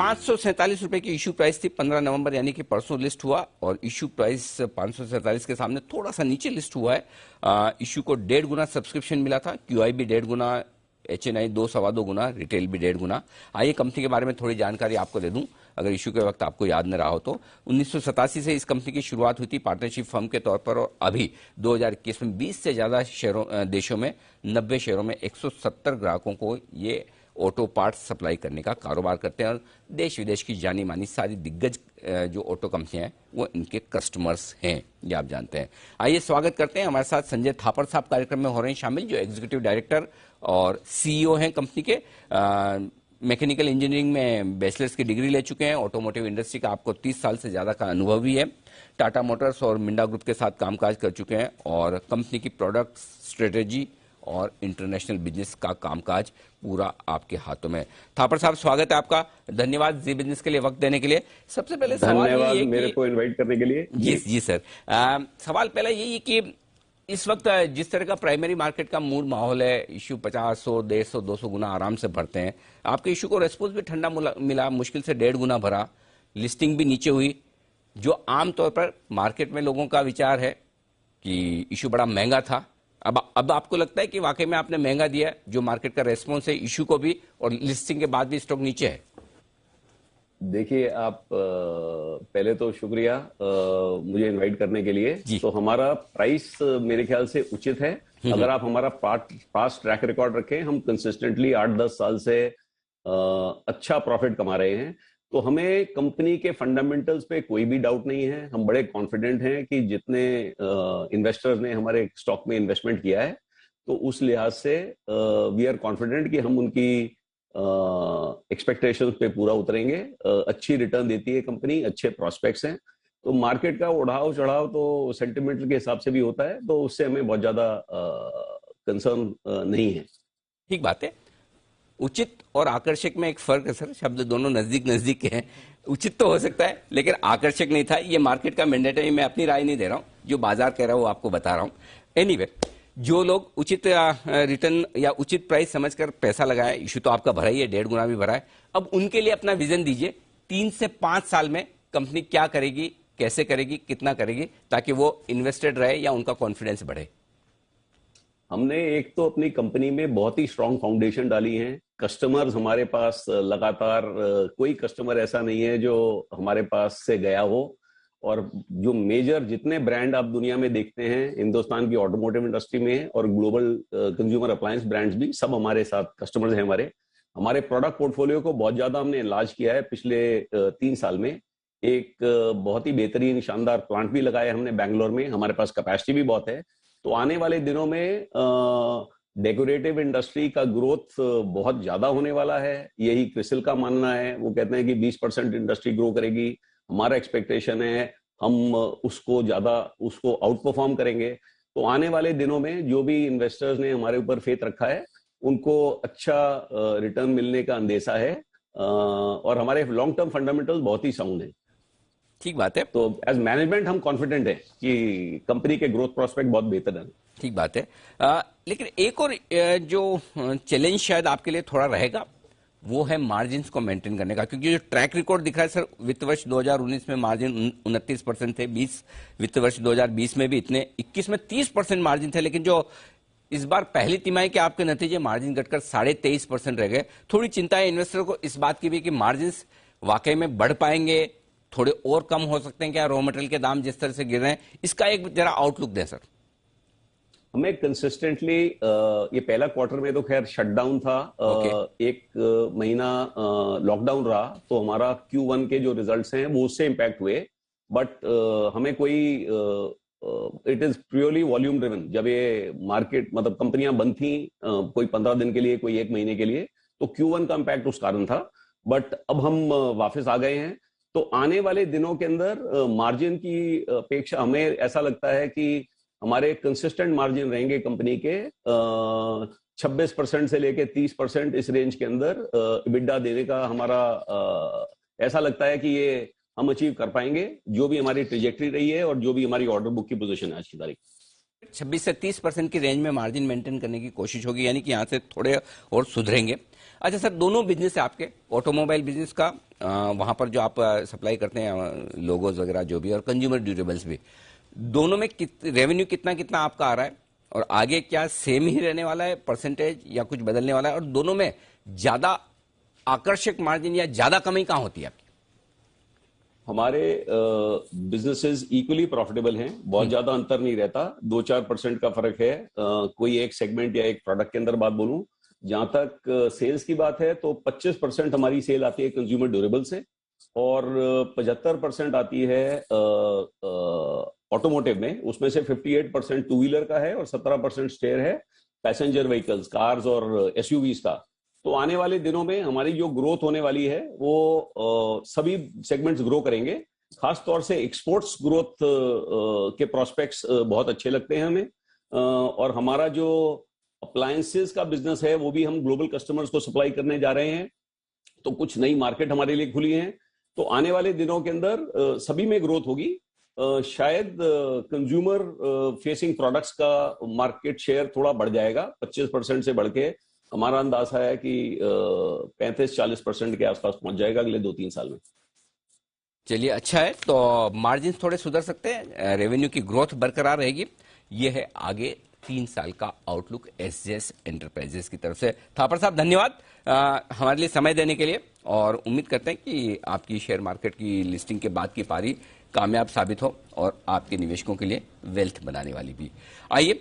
₹547 की issue price थी 15 नवंबर यानी कि परसों लिस्ट हुआ और इशू प्राइस 547 के सामने थोड़ा सा नीचे लिस्ट हुआ है। इशू को 1.5 गुना सब्सक्रिप्शन मिला था, QIB 1.5 गुना, HNI 2-2.25 गुना, रिटेल भी 1.5 गुना। आइए कंपनी के बारे में थोड़ी जानकारी आपको दे दूं अगर इशू के वक्त आपको याद न रहा हो तो। 1987 से इस कंपनी की शुरुआत हुई थी पार्टनरशिप फर्म के तौर पर और अभी 2021 में 20 से ज्यादा देशों में 90 शहरों में 170 ग्राहकों को ये ऑटो पार्ट्स सप्लाई करने का कारोबार करते हैं और देश विदेश की जानी मानी सारी दिग्गज जो ऑटो कंपनियां हैं वो इनके कस्टमर्स हैं, ये आप जानते हैं। आइए स्वागत करते हैं, हमारे साथ संजय थापर साहब कार्यक्रम में हो रहे हैं शामिल, जो एग्जीक्यूटिव डायरेक्टर और CEO हैं कंपनी के। मैकेनिकल इंजीनियरिंग में बैचलर्स की डिग्री ले चुके हैं, ऑटोमोटिव इंडस्ट्री का आपको 30 साल से ज्यादा का अनुभव भी है। टाटा मोटर्स और मिंडा ग्रुप के साथ कामकाज कर चुके हैं और कंपनी की प्रोडक्ट स्ट्रेटेजी और इंटरनेशनल बिजनेस का कामकाज पूरा आपके हाथों में। थापर साहब स्वागत है आपका, धन्यवाद जी बिजनेस के लिए वक्त देने के लिए। सबसे पहले सवाल धन्यवाद ये मेरे को इनवाइट करने के लिए। जी सर। सवाल पहला यही है कि इस वक्त जिस तरह का प्राइमरी मार्केट का मूड माहौल है, इशू 50, 100, 150, 200 गुना आराम से भरते हैं। आपके इशू को रेस्पॉन्स भी ठंडा मिला, मुश्किल से 1.5 गुना भरा, लिस्टिंग भी नीचे हुई। जो आमतौर पर मार्केट में लोगों का विचार है कि इशू बड़ा महंगा था, अब आपको लगता है कि वाकई में आपने महंगा दिया है? जो मार्केट का रेस्पॉन्स है इशू को भी और लिस्टिंग के बाद भी स्टॉक नीचे है। देखिए आप पहले तो शुक्रिया मुझे इनवाइट करने के लिए। तो हमारा प्राइस मेरे ख्याल से उचित है। अगर आप हमारा पास्ट ट्रैक रिकॉर्ड रखें, हम कंसिस्टेंटली 8-10 साल से अच्छा प्रॉफिट कमा रहे हैं। तो हमें कंपनी के फंडामेंटल्स पे कोई भी डाउट नहीं है। हम बड़े कॉन्फिडेंट हैं कि जितने इन्वेस्टर्स ने हमारे स्टॉक में इन्वेस्टमेंट किया है, तो उस लिहाज से वी आर कॉन्फिडेंट कि हम उनकी एक्सपेक्टेशंस पे पूरा उतरेंगे। अच्छी रिटर्न देती है कंपनी, अच्छे प्रोस्पेक्ट्स हैं। तो मार्केट का उड़ाव चढ़ाव तो सेंटिमेंट के हिसाब से भी होता है, तो उससे हमें बहुत ज्यादा कंसर्न नहीं है। ठीक बात है। उचित और आकर्षक में एक फर्क है सर, शब्द दोनों नजदीक नजदीक के हैं। उचित तो हो सकता है लेकिन आकर्षक नहीं था, ये मार्केट का मैंडेट है। मैं अपनी राय नहीं दे रहा हूं, जो बाजार कह रहा है वो आपको बता रहा हूं। एनीवे, जो लोग उचित रिटर्न या उचित प्राइस समझकर पैसा लगाए, इशू तो आपका भरा ही है, 1.5 गुना भी भरा है, अब उनके लिए अपना विजन दीजिए। 3 से 5 साल में कंपनी क्या करेगी, कैसे करेगी, कितना करेगी, ताकि वो इन्वेस्टेड रहे या उनका कॉन्फिडेंस बढ़े। हमने एक तो अपनी कंपनी में बहुत ही स्ट्रांग फाउंडेशन डाली है। कस्टमर्स हमारे पास लगातार, कोई कस्टमर ऐसा नहीं है जो हमारे पास से गया हो। और जो मेजर जितने ब्रांड आप दुनिया में देखते हैं हिंदुस्तान की ऑटोमोटिव इंडस्ट्री में और ग्लोबल कंज्यूमर अप्लायंस ब्रांड्स भी सब हमारे साथ कस्टमर्स हैं। हमारे प्रोडक्ट पोर्टफोलियो को बहुत ज्यादा हमने एनलार्ज किया है पिछले 3 साल में। एक बहुत ही बेहतरीन शानदार प्लांट भी लगाया हमने बैंगलोर में। हमारे पास कैपेसिटी भी बहुत है। तो आने वाले दिनों में डेकोरेटिव इंडस्ट्री का ग्रोथ बहुत ज्यादा होने वाला है, यही क्रिसिल का मानना है। वो कहते हैं कि 20% इंडस्ट्री ग्रो करेगी। हमारा एक्सपेक्टेशन है हम उसको आउट परफॉर्म करेंगे। तो आने वाले दिनों में जो भी इन्वेस्टर्स ने हमारे ऊपर फेथ रखा है उनको अच्छा रिटर्न मिलने का अंदेशा है। और हमारे लॉन्ग टर्म फंडामेंटल्स बहुत ही साउंड है। ठीक बात है। तो एज मैनेजमेंट हम कॉन्फिडेंट है कि कंपनी के ग्रोथ प्रोस्पेक्ट बहुत बेहतर है। ठीक बात है। लेकिन एक और जो चैलेंज शायद आपके लिए थोड़ा रहेगा वो है मार्जिन्स को मेंटेन करने का, क्योंकि जो ट्रैक रिकॉर्ड दिखा है सर, वित्त वर्ष 2019 में मार्जिन 29% थे, 20 वित्त वर्ष 2020 में भी इतने, 21 में 30% मार्जिन थे, लेकिन जो इस बार पहली तिमाही के आपके नतीजे मार्जिन घटकर 23.5% रह गए। थोड़ी चिंता है इन्वेस्टर को इस बात की भी कि मार्जिन्स वाकई में बढ़ पाएंगे, थोड़े और कम हो सकते हैं क्या, रॉ मटेरियल के दाम जिस तरह से गिर रहे हैं, इसका एक जरा आउटलुक दें सर। हमें कंसिस्टेंटली ये पहला क्वार्टर में तो खैर शटडाउन था। एक महीना लॉकडाउन रहा, तो हमारा Q1 के जो रिजल्ट्स हैं वो उससे इंपैक्ट हुए। बट हमें कोई it is purely volume driven. जब ये मार्केट मतलब कंपनियां बंद थी कोई 15 दिन के लिए, कोई 1 महीने के लिए, तो Q1 का इंपैक्ट उस कारण था। बट अब हम वापस आ गए हैं। तो आने वाले दिनों के अंदर मार्जिन की अपेक्षा हमें ऐसा लगता है कि हमारे कंसिस्टेंट मार्जिन रहेंगे कंपनी के 26% से लेके 30% इस रेंज के अंदर EBITDA देने का हमारा ऐसा लगता है कि ये हम अचीव कर पाएंगे, जो भी हमारी ट्रेजेक्टरी रही है और जो भी हमारी ऑर्डर बुक की पोजीशन है आज की तारीख। 26 से 30% की रेंज में मार्जिन मेंटेन करने की कोशिश होगी, यानी कि यहां से थोड़े और सुधरेंगे। अच्छा सर, दोनों बिजनेस है आपके, ऑटोमोबाइल बिजनेस का वहां पर जो आप सप्लाई करते हैं लोगोज वगैरह जो भी और कंज्यूमर ड्यूरेबल्स भी, दोनों में रेवेन्यू कितना कितना आपका आ रहा है और आगे क्या सेम ही रहने वाला है परसेंटेज या कुछ बदलने वाला है, और दोनों में ज्यादा आकर्षक मार्जिन या ज्यादा कमी कहां होती है आपकी? हमारे बिजनेसेस इक्वली प्रॉफिटेबल हैं, बहुत ज्यादा अंतर नहीं रहता, 2-4% का फर्क है। कोई एक सेगमेंट या एक प्रोडक्ट के अंदर बात बोलूं, जहां तक सेल्स की बात है तो 25% हमारी सेल आती है कंज्यूमर ड्यूरेबल से और 75% आती है ऑटोमोटिव में। उसमें से 58% टू व्हीलर का है और 17% शेयर है पैसेंजर व्हीकल्स, कार्स और एसयूवीज का। तो आने वाले दिनों में हमारी जो ग्रोथ होने वाली है वो सभी सेगमेंट्स ग्रो करेंगे। खास तौर से एक्सपोर्ट्स ग्रोथ के प्रोस्पेक्ट्स बहुत अच्छे लगते हैं हमें, और हमारा जो अप्लायंसेस का बिजनेस है वो भी हम ग्लोबल कस्टमर्स को सप्लाई करने जा रहे हैं, तो कुछ नई मार्केट हमारे लिए खुली है। तो आने वाले दिनों के अंदर सभी में ग्रोथ होगी। शायद कंज्यूमर फेसिंग प्रोडक्ट्स का मार्केट शेयर थोड़ा बढ़ जाएगा, 25% से बढ़ के हमारा अंदाजा है कि 35-40% के आसपास पहुंच जाएगा अगले 2-3 साल में। चलिए, अच्छा है। तो मार्जिन थोड़े सुधर सकते हैं, रेवेन्यू की ग्रोथ बरकरार रहेगी। ये है आगे 3 साल का आउटलुक एसजेएस एंटरप्राइजेस की तरफ से। थापर साहब, धन्यवाद हमारे लिए समय देने के लिए, और उम्मीद करते हैं कि आपकी शेयर मार्केट की लिस्टिंग के बाद की पारी कामयाब साबित हो और आपके निवेशकों के लिए वेल्थ बनाने वाली भी। आइए